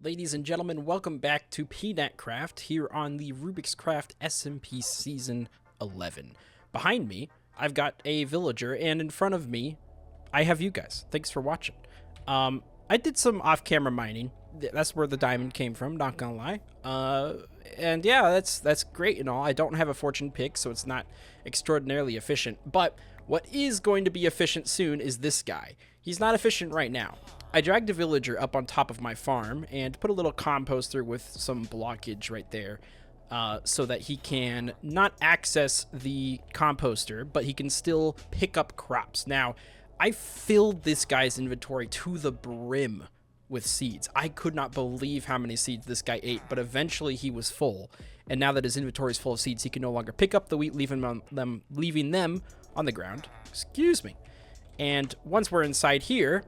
Ladies and gentlemen, welcome back to Peanut Craft here on the Rubik's Craft SMP Season 11. Behind me, I've got a villager, and in front of me, I have you guys. Thanks for watching. I did some off-camera mining. That's where the diamond came from, not gonna lie. And yeah, that's great and all. I don't have a fortune pick, so it's not extraordinarily efficient. But what is going to be efficient soon is this guy. He's not efficient right now. I dragged a villager up on top of my farm and put a little composter with some blockage right there so that he can not access the composter, but he can still pick up crops. Now, I filled this guy's inventory to the brim with seeds. I could not believe how many seeds this guy ate, but eventually he was full. And now that his inventory is full of seeds, he can no longer pick up the wheat, leaving them on the ground. Excuse me. And once we're inside here,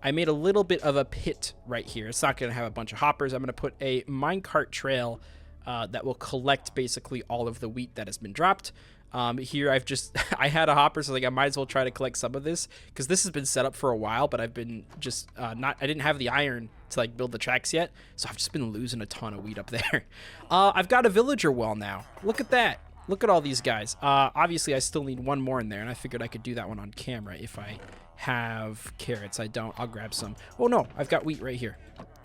I made a little bit of a pit right here. It's not going to have a bunch of hoppers. I'm going to put a minecart trail that will collect basically all of the wheat that has been dropped. Here I had a hopper, so like I might as well try to collect some of this because this has been set up for a while, but I've been just I didn't have the iron to like build the tracks yet, so I've just been losing a ton of wheat up there. I've got a villager well now. Look at that. Look at all these guys. Obviously I still need one more in there, and I figured I could do that one on camera if I have carrots. I don't. I'll grab some. Oh no, I've got wheat right here.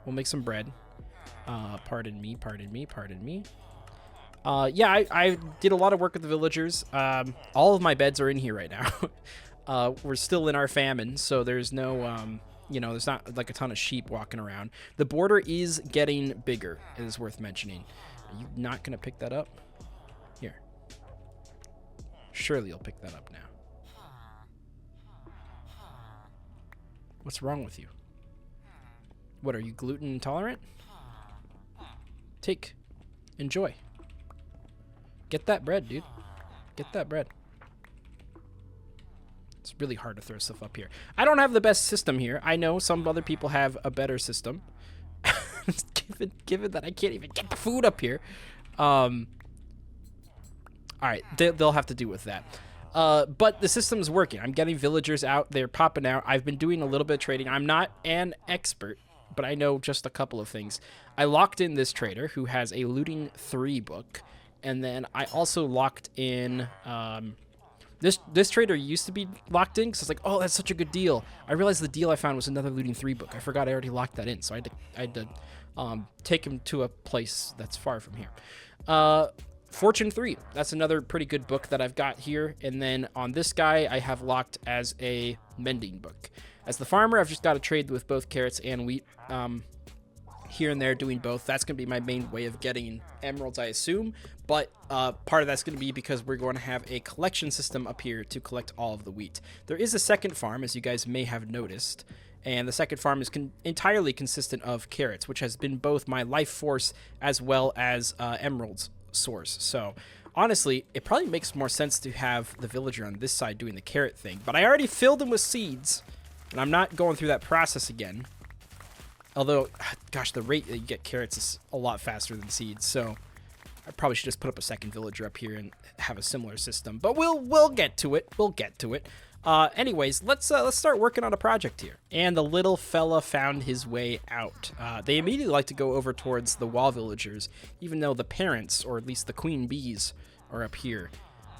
We'll make some bread. Pardon me. Yeah, I did a lot of work with the villagers. All of my beds are in here right now. We're still in our famine, so there's no, there's not like a ton of sheep walking around. The border is getting bigger, it is worth mentioning. Are you not going to pick that up? Here. Surely you'll pick that up now. What's wrong with you? What, are you gluten intolerant? Take. Enjoy. Get that bread, dude. Get that bread. It's really hard to throw stuff up here. I don't have the best system here. I know some other people have a better system. given that I can't even get the food up here. Alright, they'll have to do with that. But the system's working. I'm getting villagers out. They're popping out. I've been doing a little bit of trading. I'm not an expert, but I know just a couple of things. I locked in this trader who has a looting 3 book. And then I also locked in, this trader used to be locked in because I was like, oh, that's such a good deal. I realized the deal I found was another looting 3 book. I forgot I already locked that in. So I had to take him to a place that's far from here. Fortune 3, that's another pretty good book that I've got here. And then on this guy, I have locked as a mending book. As the farmer, I've just got to trade with both carrots and wheat. Here and there doing both. That's going to be my main way of getting emeralds, I assume. But part of that's going to be because we're going to have a collection system up here to collect all of the wheat. There is a second farm, as you guys may have noticed. And the second farm is entirely consistent of carrots, which has been both my life force as well as emeralds source. So honestly, it probably makes more sense to have the villager on this side doing the carrot thing. But I already filled him with seeds, and I'm not going through that process again. Although, gosh, the rate that you get carrots is a lot faster than seeds, so I probably should just put up a second villager up here and have a similar system. But we'll get to it. We'll get to it. Anyways, let's start working on a project here. And the little fella found his way out. They immediately like to go over towards the wall villagers, even though the parents, or at least the queen bees, are up here.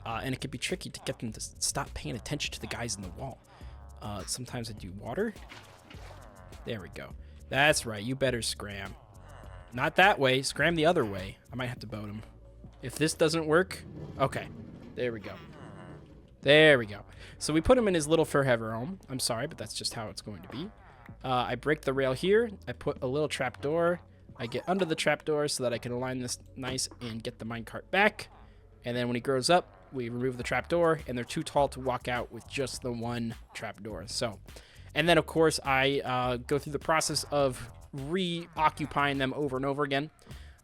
And it can be tricky to get them to stop paying attention to the guys in the wall. Sometimes I do water. There we go. That's right, you better scram. Not that way, scram the other way. I might have to boat him. If this doesn't work, okay, there we go. There we go. So we put him in his little fur haver home. I'm sorry, but that's just how it's going to be. I break the rail here. I put a little trapdoor. I get under the trapdoor so that I can align this nice and get the minecart back. And then when he grows up, we remove the trapdoor, and they're too tall to walk out with just the one trapdoor. So. And then, of course, I go through the process of reoccupying them over and over again.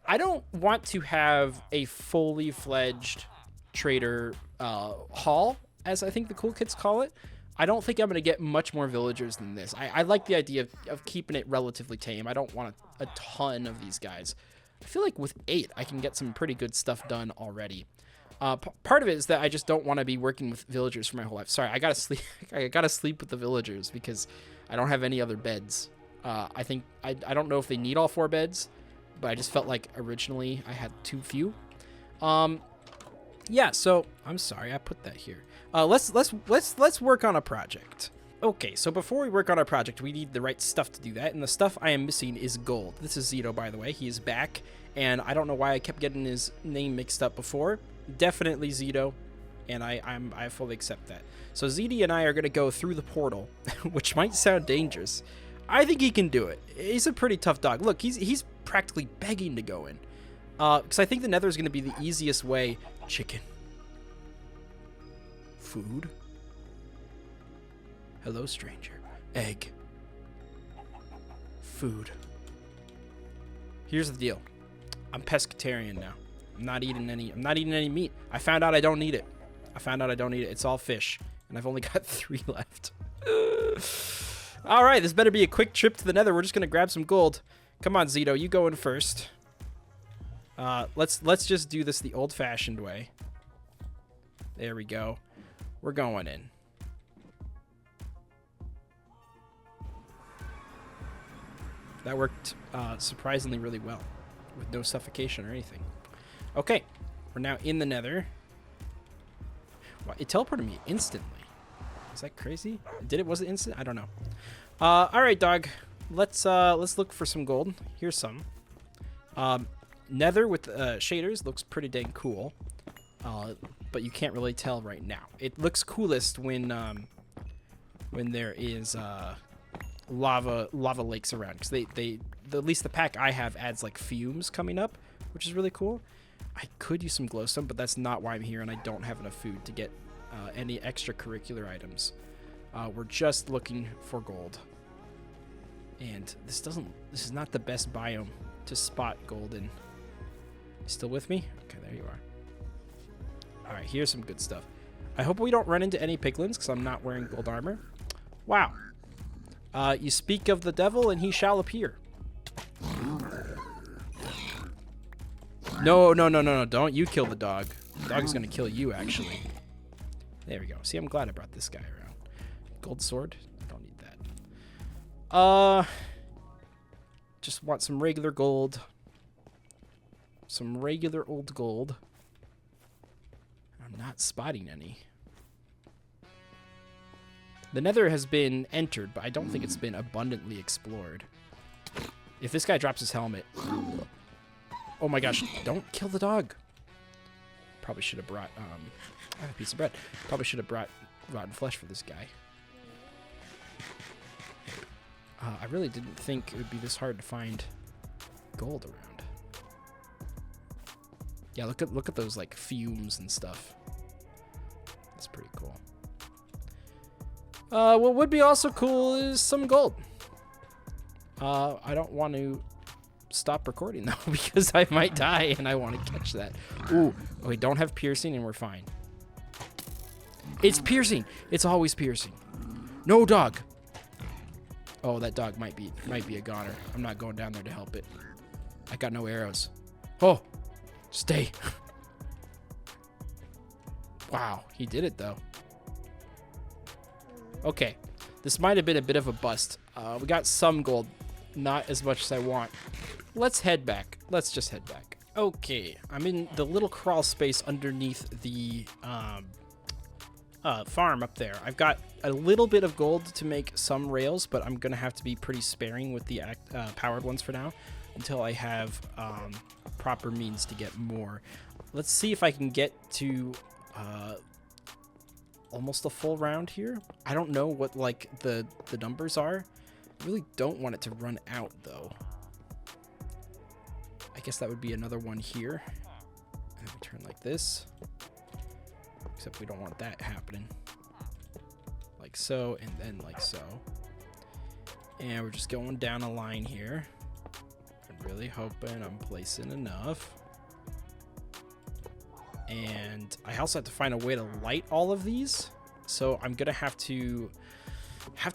I don't want to have a fully fledged trader hall, as I think the cool kids call it. I don't think I'm going to get much more villagers than this. I like the idea of keeping it relatively tame. I don't want a ton of these guys. I feel like with 8, I can get some pretty good stuff done already. Part of it is that I just don't want to be working with villagers for my whole life. Sorry, I gotta sleep. I gotta sleep with the villagers because I don't have any other beds. I think I don't know if they need all 4 beds, but I just felt like originally I had too few. Yeah, so I'm sorry I put that here. Let's work on a project. Okay, so before we work on our project, we need the right stuff to do that, and the stuff I am missing is gold. This is Zetto, by the way. He is back, and I don't know why I kept getting his name mixed up before. Definitely Zetto, and I fully accept that. So ZD and I are gonna go through the portal, which might sound dangerous. I think he can do it. He's a pretty tough dog. Look, he's practically begging to go in, because I think the nether is gonna be the easiest way. Chicken. Food. Hello, stranger. Egg. Food. Here's the deal. I'm pescatarian now. I'm not eating any meat. I found out I don't need it. It's all fish. And I've only got 3 left. All right, this better be a quick trip to the nether. We're just going to grab some gold. Come on, Zetto. You go in first. Let's just do this the old-fashioned way. There we go. We're going in. That worked surprisingly really well with no suffocation or anything. Okay, we're now in the nether. Wow, it teleported me instantly. Is that crazy? Was it instant? I don't know. All right, dog. Let's look for some gold. Here's some. Nether with shaders looks pretty dang cool, but you can't really tell right now. It looks coolest when there is lava lakes around, because at least the pack I have adds like fumes coming up, which is really cool. I could use some glowstone, but that's not why I'm here, and I don't have enough food to get any extracurricular items. We're just looking for gold, and this is not the best biome to spot gold in. You still with me? Okay, there you are. All right, here's some good stuff. I hope we don't run into any piglins, because I'm not wearing gold armor. Wow. You speak of the devil, and he shall appear. No, don't you kill the dog. The dog is going to kill you, actually. There we go. See, I'm glad I brought this guy around. Gold sword? Don't need that. Just want some regular gold. Some regular old gold. I'm not spotting any. The nether has been entered, but I don't think it's been abundantly explored. If this guy drops his helmet... Oh my gosh, don't kill the dog. Probably should have brought... I have a piece of bread. Probably should have brought rotten flesh for this guy. I really didn't think it would be this hard to find gold around. Yeah, look at those like fumes and stuff. That's pretty cool. What would be also cool is some gold. I don't want to stop recording though, because I might die and I want to catch that. Ooh, we don't have piercing and we're fine. It's piercing. It's always piercing. No, dog. Oh, that dog might be a goner. I'm not going down there to help it. I got no arrows. Oh, stay. Wow, he did it though. Okay, this might have been a bit of a bust. We got some gold, not as much as I want. Let's head back. Let's just head back. Okay, I'm in the little crawl space underneath the farm up there. I've got a little bit of gold to make some rails, but I'm gonna have to be pretty sparing with the powered ones for now until I have proper means to get more. Let's see if I can get to almost a full round here. I don't know what like the numbers are. I really don't want it to run out though. I guess that would be another one here. And we turn like this. Except we don't want that happening. Like so, and then like so. And we're just going down a line here. I'm really hoping I'm placing enough. And I also have to find a way to light all of these. So I'm gonna have to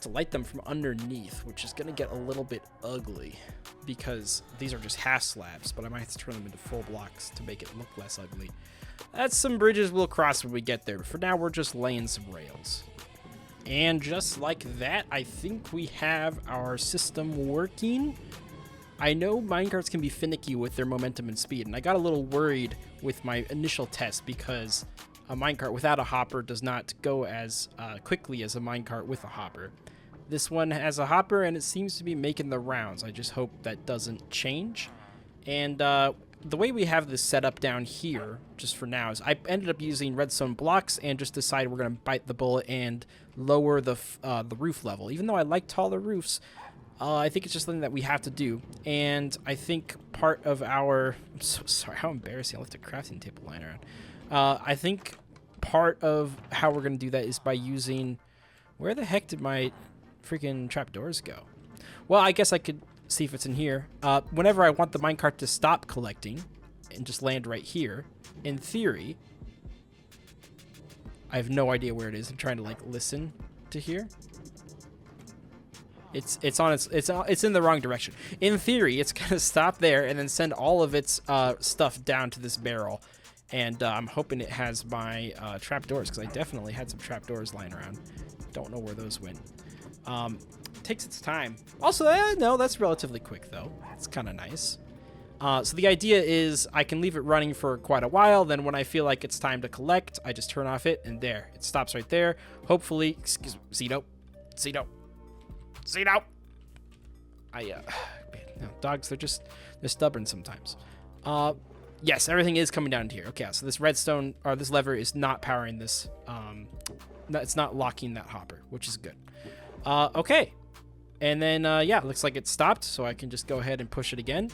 light them from underneath, which is gonna get a little bit ugly because these are just half slabs, but I might have to turn them into full blocks to make it look less ugly. That's some bridges we'll cross when we get there, but for now we're just laying some rails. And just like that, I think we have our system working. I know minecarts can be finicky with their momentum and speed, and I got a little worried with my initial test because a minecart without a hopper does not go as quickly as a minecart with a hopper. This one has a hopper, and it seems to be making the rounds. I just hope that doesn't change. And the way we have this set up down here, just for now, is I ended up using redstone blocks and just decided we're going to bite the bullet and lower the roof level. Even though I like taller roofs, I think it's just something that we have to do. And I think part of our... I'm so sorry, how embarrassing. I left a crafting table lying around. I think part of how we're going to do that is by using... Where the heck did my freaking trapdoors go? Well, I guess I could see if it's in here. Whenever I want the minecart to stop collecting and just land right here, in theory... I have no idea where it is. I'm trying to, like, listen to hear. It's in the wrong direction. In theory, it's gonna stop there and then send all of its stuff down to this barrel. And I'm hoping it has my trapdoors, because I definitely had some trapdoors lying around. Don't know where those went. Takes its time. Also, no, that's relatively quick though. It's kind of nice. So the idea is I can leave it running for quite a while. Then when I feel like it's time to collect, I just turn off it, and there, it stops right there. Hopefully, excuse me, Zetto. Man, no, dogs, they're stubborn sometimes. Yes, everything is coming down to here. Okay, so this redstone, or this lever is not powering this. It's not locking that hopper, which is good. Okay. And then, yeah, it looks like it stopped, so I can just go ahead and push it again.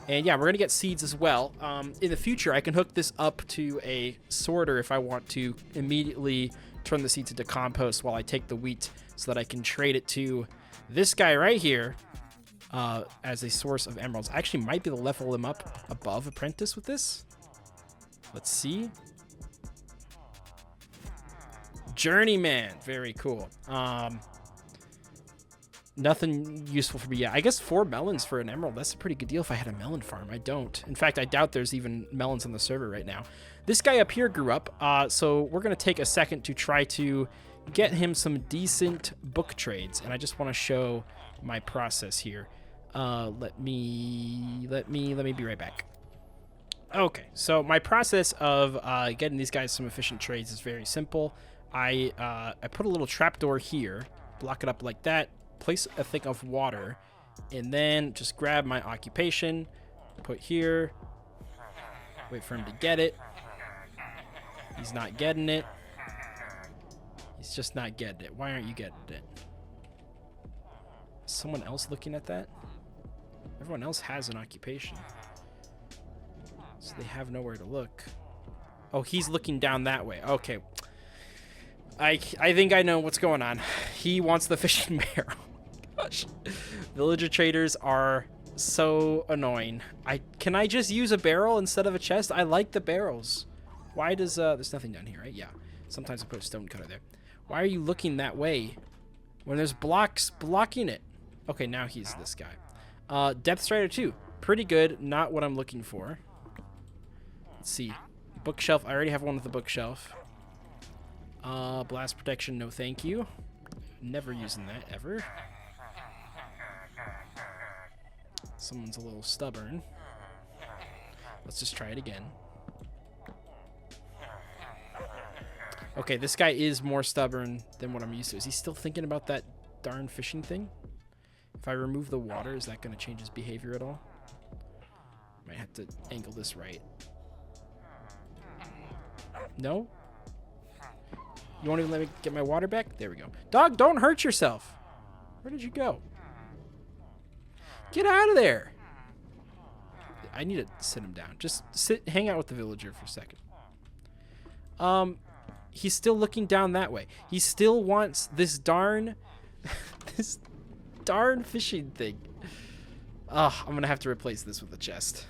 And yeah, we're going to get seeds as well. In the future, I can hook this up to a sorter if I want to immediately turn the seeds into compost while I take the wheat so that I can trade it to this guy right here as a source of emeralds. I actually might be able to level him up above apprentice with this. Let's see. Journeyman. Very cool. Nothing useful for me yet. I guess 4 melons for an emerald. That's a pretty good deal if I had a melon farm. I don't. In fact, I doubt there's even melons on the server right now. This guy up here grew up, so we're going to take a second to try to get him some decent book trades. And I just want to show my process here. Let me be right back. Okay, so my process of getting these guys some efficient trades is very simple. I put a little trapdoor here, block it up like that, place a thing of water, and then just grab my occupation, put here, wait for him to get it. He's not getting it. He's just not getting it. Why aren't you getting it? Is someone else looking at that? Everyone else has an occupation, so they have nowhere to look. Oh, he's looking down that way. Okay. I think I know what's going on. He wants the fishing barrel. Gosh. Villager traders are so annoying. Can I just use a barrel instead of a chest? I like the barrels. Why does there's nothing down here, right? Yeah. Sometimes I put a stone cutter there. Why are you looking that way when there's blocks blocking it? Okay, now he's this guy. Depth Strider 2. Pretty good. Not what I'm looking for. Let's see. Bookshelf. I already have one with the bookshelf. Blast protection. No thank you. Never using that ever. Someone's a little stubborn. Let's just try it again. Okay, this guy is more stubborn than what I'm used to. Is he still thinking about that darn fishing thing? If I remove the water, is that going to change his behavior at all? Might have to angle this right. No? You won't even let me get my water back? There we go. Dog, don't hurt yourself. Where did you go? Get out of there. I need to sit him down. Just hang out with the villager for a second. He's still looking down that way. He still wants this darn this darn fishing thing. I'm gonna have to replace this with a chest.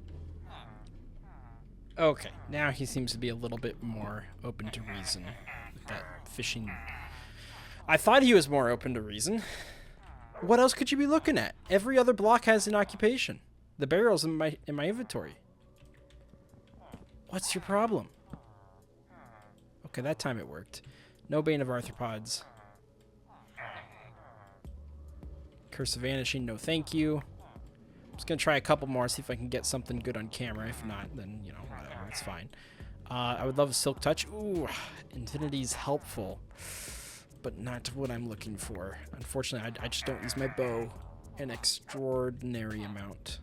Okay, now he seems to be a little bit more open to reason with that fishing. I thought he was more open to reason. What else could you be looking at? Every other block has an occupation. The barrel's in my inventory. What's your problem? Okay, that time it worked. No Bane of Arthropods. Curse of Vanishing, no thank you. I'm just going to try a couple more, see if I can get something good on camera. If not, then, you know, whatever, it's fine. I would love a Silk Touch. Ooh, Infinity's helpful, but not what I'm looking for. Unfortunately, I just don't use my bow an extraordinary amount.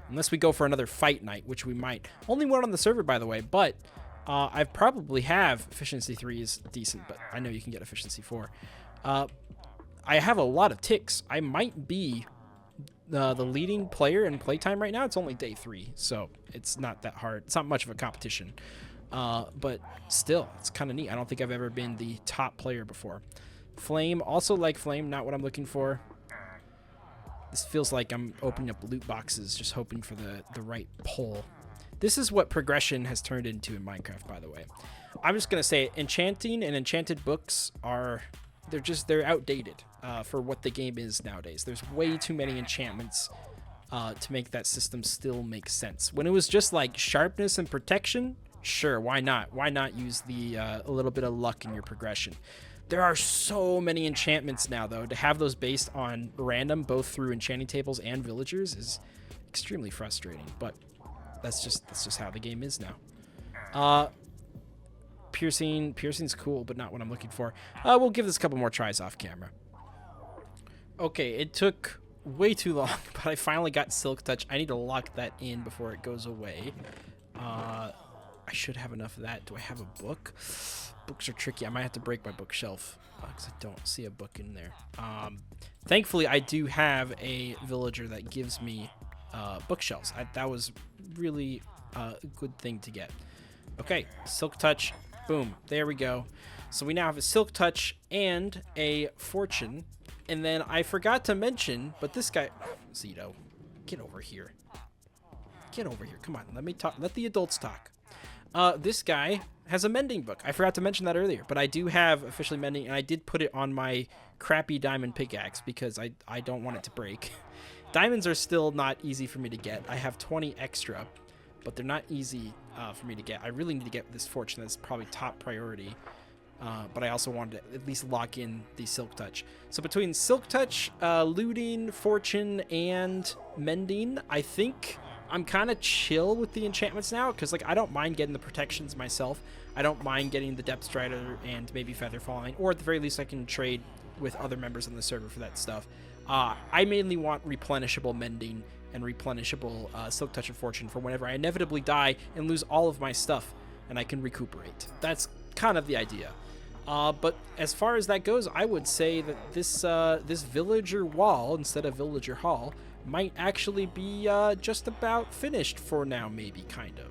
Unless we go for another fight night, which we might. Only one on the server, by the way, but I probably have Efficiency 3 is decent, but I know you can get Efficiency 4. I have a lot of ticks. I might be the leading player in playtime right now. It's only day 3, so it's not that hard. It's not much of a competition. But still, it's kind of neat. I don't think I've ever been the top player before. Flame, also like Flame, not what I'm looking for. This feels like I'm opening up loot boxes, just hoping for the right pull. This is what progression has turned into in Minecraft, by the way. I'm just going to say enchanting and enchanted books they're outdated for what the game is nowadays. There's way too many enchantments to make that system still make sense. When it was just like sharpness and protection, sure, why not? Why not use a little bit of luck in your progression? There are so many enchantments now, though. To have those based on random, both through enchanting tables and villagers, is extremely frustrating. But that's just how the game is now. Piercing's cool, but not what I'm looking for. We'll give this a couple more tries off camera. Okay, it took way too long, but I finally got Silk Touch. I need to lock that in before it goes away. I should have enough of that. Do I have a book? Books are tricky. I might have to break my bookshelf because I don't see a book in there. Thankfully, I do have a villager that gives me bookshelves. That was really a good thing to get. Okay, Silk Touch. Boom. There we go. So we now have a Silk Touch and a Fortune. And then I forgot to mention, but this guy... Zetto, get over here. Get over here. Come on. Let me talk. Let the adults talk. This guy has a mending book. I forgot to mention that earlier, but I do have officially mending, and I did put it on my crappy diamond pickaxe because I don't want it to break. Diamonds are still not easy for me to get. I have 20 extra, but they're not easy for me to get. I really need to get this Fortune. That's probably top priority, but I also wanted to at least lock in the Silk Touch. So between Silk Touch, looting, Fortune, and mending, I think I'm kind of chill with the enchantments now, because like I don't mind getting the protections myself. I don't mind getting the Depth Strider and maybe Feather Falling, or at the very least I can trade with other members on the server for that stuff. I mainly want replenishable mending and replenishable Silk Touch and Fortune for whenever I inevitably die and lose all of my stuff and I can recuperate. That's kind of the idea. But as far as that goes, I would say that this villager wall instead of villager hall might actually be just about finished for now, maybe, kind of.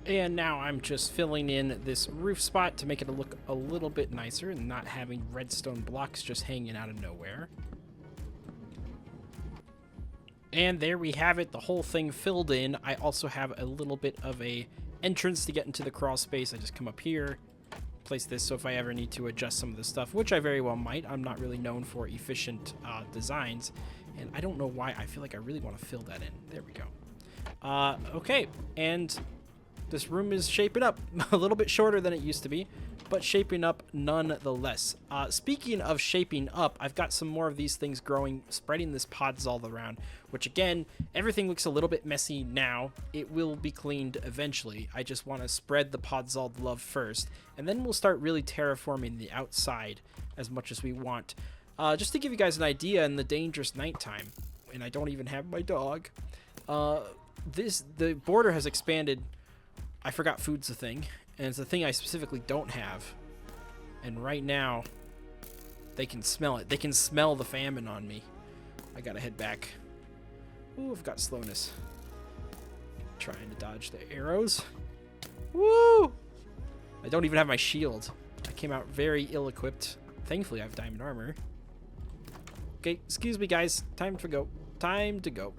And now I'm just filling in this roof spot to make it look a little bit nicer and not having redstone blocks just hanging out of nowhere. And there we have it, the whole thing filled in. I also have a little bit of a entrance to get into the crawl space. I just come up here, place this, so if I ever need to adjust some of the stuff, which I very well might. I'm not really known for efficient designs, and I don't know why. I feel like I really want to fill that in. There we go. Okay, and this room is shaping up a little bit shorter than it used to be, but shaping up nonetheless. Speaking of shaping up, I've got some more of these things growing, spreading this podzol around, which again, everything looks a little bit messy now. It will be cleaned eventually. I just want to spread the podzol love first, and then we'll start really terraforming the outside as much as we want. Just to give you guys an idea, in the dangerous nighttime, and I don't even have my dog, the border has expanded. I forgot food's a thing, and it's a thing I specifically don't have. And right now, they can smell it. They can smell the famine on me. I gotta head back. Ooh, I've got slowness. Trying to dodge the arrows. Woo! I don't even have my shield. I came out very ill-equipped. Thankfully, I have diamond armor. Okay, excuse me, guys. Time to go. Time to go.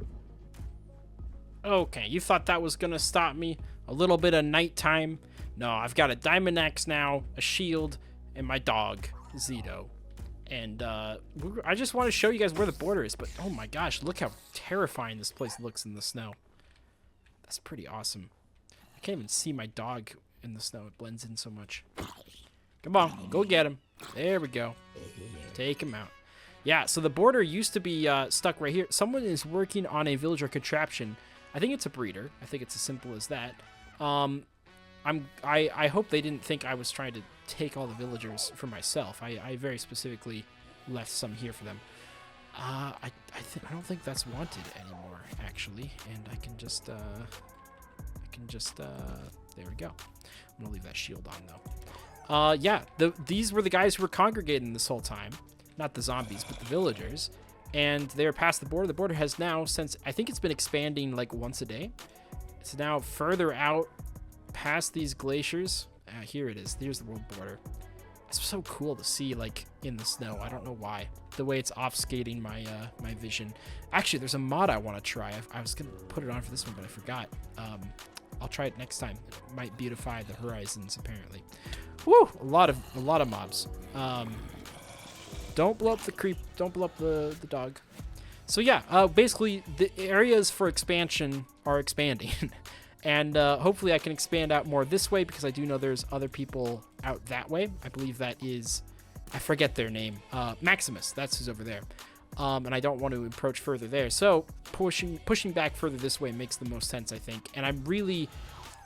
Okay, you thought that was gonna stop me? A little bit of nighttime? No, I've got a diamond axe now, a shield, and my dog, Zetto. And I just want to show you guys where the border is, but oh my gosh, look how terrifying this place looks in the snow. That's pretty awesome. I can't even see my dog in the snow. It blends in so much. Come on, go get him. There we go. Take him out. Yeah, so the border used to be stuck right here. Someone is working on a villager contraption. I think it's a breeder. I think it's as simple as that. I hope they didn't think I was trying to take all the villagers for myself. I very specifically left some here for them. I don't think that's wanted anymore, actually. And I can just there we go. I'm gonna leave that shield on though. Yeah, these were the guys who were congregating this whole time. Not the zombies, but the villagers. And they're past the border. The border has now, since I think it's been expanding like once a day. It's now further out past these glaciers. Here it is. Here's the world border. It's so cool to see like in the snow. I don't know why. The way it's obfuscating my my vision. Actually, there's a mod I want to try. I was gonna put it on for this one, but I forgot. I'll try it next time. It might beautify the horizons, apparently. Woo! A lot of mobs. Don't blow up the creep. Don't blow up the dog. So yeah, basically the areas for expansion are expanding. And hopefully I can expand out more this way because I do know there's other people out that way. I believe that is, I forget their name. Maximus, that's who's over there. And I don't want to approach further there. So pushing back further this way makes the most sense, I think. And I'm really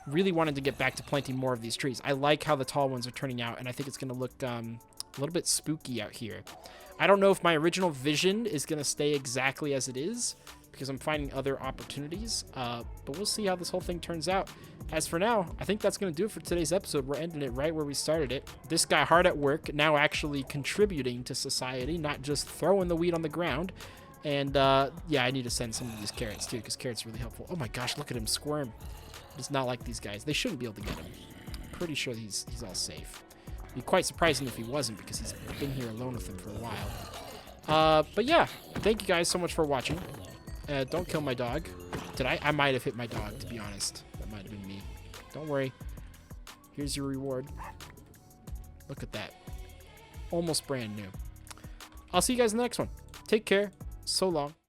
wanted to get back to planting more of these trees. I like how the tall ones are turning out, and I think it's going to look a little bit spooky out here. I don't know if my original vision is going to stay exactly as it is, because I'm finding other opportunities, but we'll see how this whole thing turns out. As for now, I think that's going to do it for today's episode. We're ending it right where we started it. This guy hard at work, now actually contributing to society, not just throwing the weed on the ground. And yeah, I need to send some of these carrots too, because carrots are really helpful. Oh my gosh, look at him squirm. It's not like these guys. They shouldn't be able to get him. I'm pretty sure he's all safe. It'd be quite surprising if he wasn't, because he's been here alone with him for a while. But yeah, thank you guys so much for watching. Don't kill my dog. Did I? I might have hit my dog, to be honest. That might have been me. Don't worry. Here's your reward. Look at that. Almost brand new. I'll see you guys in the next one. Take care. So long.